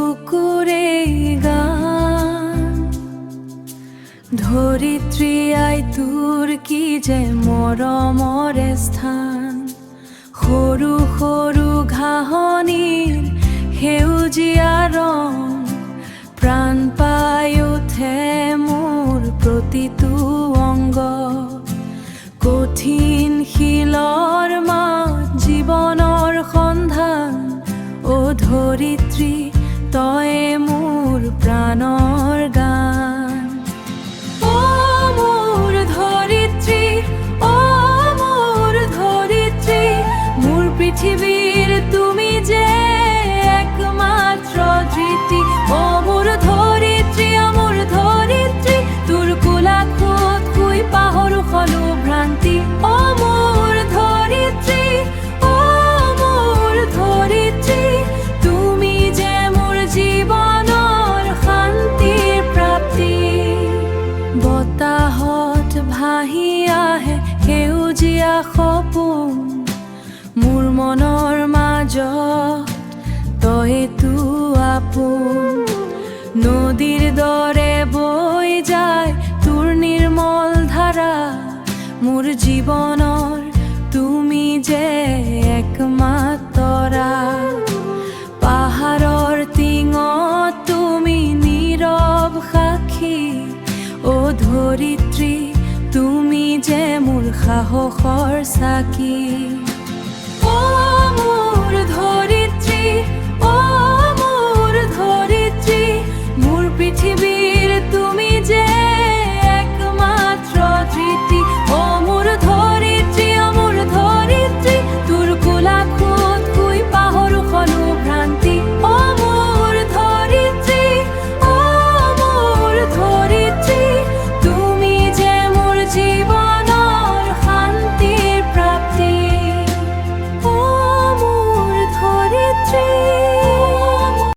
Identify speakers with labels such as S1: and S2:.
S1: বুকুৰে গান ধৰিত্ৰী আই তোৰ কি যে মৰমৰে স্থান সৰু সৰু ঘাঁহনিৰ সেউজীয়া ৰং প্ৰাণ পাই উঠে মোৰ প্ৰতিটো অংগ কঠিন শিলৰ মাত জীৱনৰ সন্ধান অ ধৰিত্ৰী তই মোৰ প্ৰাণৰ গান অ মোৰ ধৰিত্ৰী অ মোৰ ধৰিত্ৰী মোৰ পৃথিৱীৰ তুমি যে একমাত্ৰ ধৃতি অ মোৰ ধৰিত্ৰী তোৰ কোলাখত শুই পাহৰো সকলো ভ্ৰান্তি অ মোৰ ধৰিত্ৰী অ মোৰ ধৰিত্ৰী তুমি যে মোৰ জীৱনৰ শান্তিৰ প্ৰাপ্তি বতাহত ভাহি আহে সেউজীয়া সপোন মোৰ মনৰ মাজত তইতো আপোন নদীৰ দৰে বৈ যায় তোৰ নিৰ্মল ধাৰা মোৰ জীৱনৰ তুমি যে একমাত্ৰ পাহাৰৰ টিঙত তুমি নীৰৱ সাক্ষী অ ধৰিত্ৰী তুমি যে মোৰ সাহসৰ চাকি